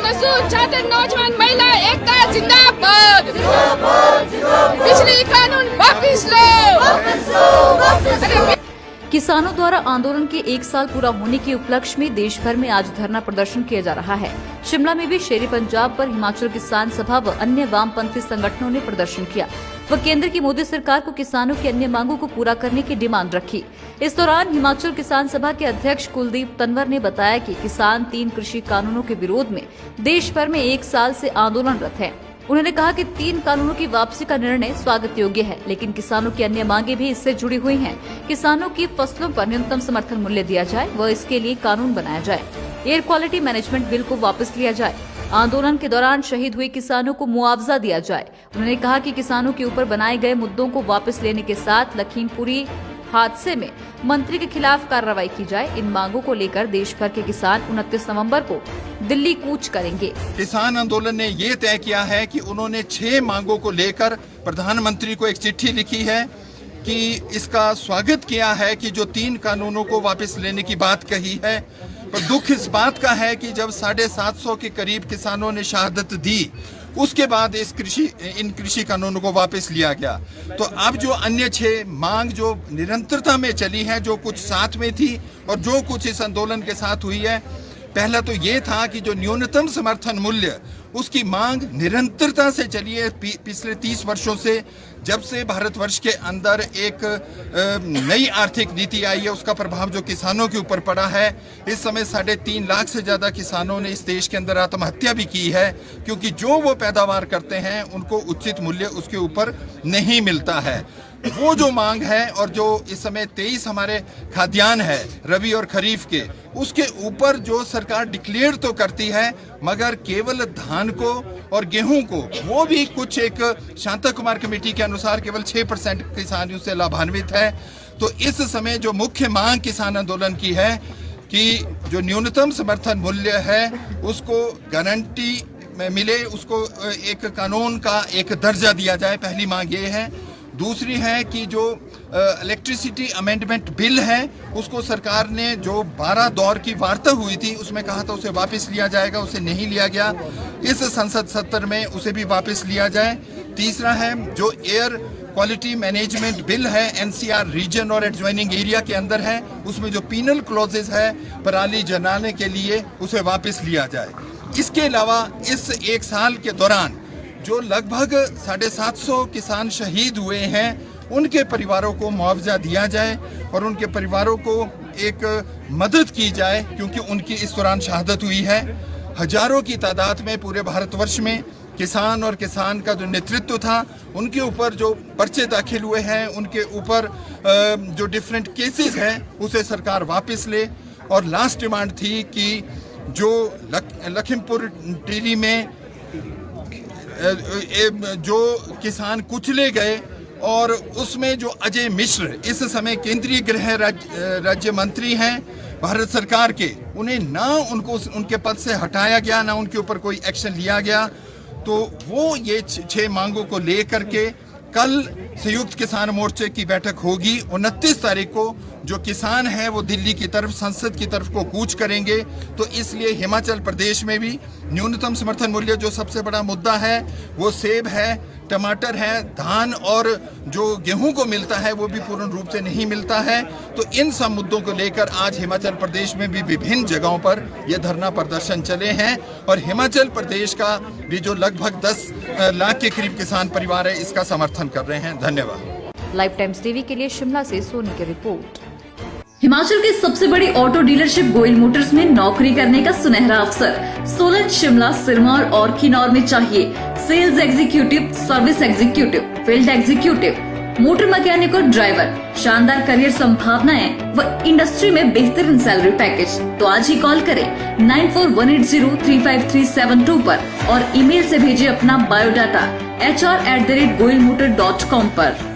मजदूर छात्र नौजवान महिला एकता जिंदाबाद। बिजली कानून वापिस लो। किसानों द्वारा आंदोलन के 1 साल पूरा होने के उपलक्ष्य में देश भर में आज धरना प्रदर्शन किया जा रहा है। शिमला में भी शेरी पंजाब पर हिमाचल किसान सभा व अन्य वामपंथी संगठनों ने प्रदर्शन किया व केंद्र की मोदी सरकार को किसानों की अन्य मांगों को पूरा करने की डिमांड रखी। इस दौरान हिमाचल किसान सभा के अध्यक्ष कुलदीप तंवर ने बताया कि किसान 3 कृषि कानूनों के विरोध में देश भर में 1 साल से आंदोलनरत हैं। उन्होंने कहा कि 3 कानूनों की वापसी का निर्णय स्वागत योग्य है, लेकिन किसानों की अन्य मांगे भी इससे जुड़ी हुई हैं। किसानों की फसलों पर न्यूनतम समर्थन मूल्य दिया जाए व इसके लिए कानून बनाया जाए। एयर क्वालिटी मैनेजमेंट बिल को वापस लिया जाए। आंदोलन के दौरान शहीद हुए किसानों को मुआवजा दिया जाए। उन्होंने कहा कि किसानों के ऊपर बनाए गए मुद्दों को वापस लेने के साथ लखीमपुरी हादसे में मंत्री के खिलाफ कार्रवाई की जाए। इन मांगों को लेकर देश भर के किसान 29 नवंबर को दिल्ली कूच करेंगे। किसान आंदोलन ने ये तय किया है कि उन्होंने 6 मांगों को लेकर प्रधानमंत्री को एक चिट्ठी लिखी है कि इसका स्वागत किया है कि जो 3 कानूनों को वापस लेने की बात कही है। पर दुख इस बात का है कि जब 750 के करीब किसानों ने शहादत दी, उसके बाद इन कृषि कानूनों को वापस लिया गया। तो अब जो अन्य 6 मांग जो निरंतरता में चली है, जो कुछ साथ में थी और जो कुछ इस आंदोलन के साथ हुई है, पहला तो ये था कि जो न्यूनतम समर्थन मूल्य, उसकी मांग निरंतरता से चली है पिछले 30 वर्षों से। जब से भारतवर्ष के अंदर एक नई आर्थिक नीति आई है, उसका प्रभाव जो किसानों के ऊपर पड़ा है। इस समय 3.5 लाख से ज़्यादा किसानों ने इस देश के अंदर आत्महत्या भी की है, क्योंकि जो वो पैदावार करते हैं उनको उचित मूल्य उसके ऊपर नहीं मिलता है। वो जो मांग है और जो इस समय 23 हमारे खाद्यान्न है रबी और खरीफ के, उसके ऊपर जो सरकार डिक्लेयर तो करती है, मगर केवल धान को और गेहूं को, वो भी कुछ एक शांता कुमार कमेटी के अनुसार केवल 6% किसान उससे लाभान्वित है। तो इस समय जो मुख्य मांग किसान आंदोलन की है कि जो न्यूनतम समर्थन मूल्य है उसको गारंटी मिले, उसको एक कानून का एक दर्जा दिया जाए, पहली मांग ये है। दूसरी है कि जो इलेक्ट्रिसिटी अमेंडमेंट बिल है, उसको सरकार ने जो 12 दौर की वार्ता हुई थी उसमें कहा था उसे वापस लिया जाएगा, उसे नहीं लिया गया। इस संसद सत्र में उसे भी वापस लिया जाए। तीसरा है जो एयर क्वालिटी मैनेजमेंट बिल है, एनसीआर रीजन और एडजॉइनिंग एरिया के अंदर है, उसमें जो पीनल क्लॉजेस है पराली जलाने के लिए, उसे वापस लिया जाए। इसके अलावा इस 1 साल के दौरान जो लगभग 750 किसान शहीद हुए हैं, उनके परिवारों को मुआवजा दिया जाए और उनके परिवारों को एक मदद की जाए, क्योंकि उनकी इस दौरान शहादत हुई है। हजारों की तादाद में पूरे भारतवर्ष में किसान और किसान का जो नेतृत्व था, उनके ऊपर जो पर्चे दाखिल हुए हैं, उनके ऊपर जो डिफरेंट केसेस हैं, उसे सरकार वापस ले। और लास्ट डिमांड थी कि जो लखीमपुर टिरी में जो किसान कुचले गए, और उसमें जो अजय मिश्र इस समय केंद्रीय गृह राज्य मंत्री हैं भारत सरकार के, उन्हें ना उनको उनके पद से हटाया गया, ना उनके ऊपर कोई एक्शन लिया गया। तो वो ये 6 मांगों को लेकर के कल संयुक्त किसान मोर्चे की बैठक होगी 29 तारीख को। जो किसान हैं वो दिल्ली की तरफ, संसद की तरफ को कूच करेंगे। तो इसलिए हिमाचल प्रदेश में भी न्यूनतम समर्थन मूल्य जो सबसे बड़ा मुद्दा है, वो सेब है, टमाटर है, धान और जो गेहूं को मिलता है वो भी पूर्ण रूप से नहीं मिलता है। तो इन सब मुद्दों को लेकर आज हिमाचल प्रदेश में भी विभिन्न जगहों पर ये धरना प्रदर्शन चले हैं, और हिमाचल प्रदेश का भी जो लगभग 10 लाख के करीब किसान परिवार है, इसका समर्थन कर रहे हैं। धन्यवाद। लाइफ टाइम्स टीवी के लिए शिमला से सोनी की रिपोर्ट। हिमाचल की सबसे बड़ी ऑटो डीलरशिप गोयल मोटर्स में नौकरी करने का सुनहरा अवसर सोलन, शिमला, सिरमौर और किन्नौर में चाहिए sales executive, service executive, field executive, motor mechanic और ड्राइवर। शानदार करियर संभावनाएं व इंडस्ट्री में बेहतरीन सैलरी पैकेज। तो आज ही कॉल करें 9418035372 पर और ईमेल से भेजिए अपना बायोडाटा hr@goilmotor.com पर।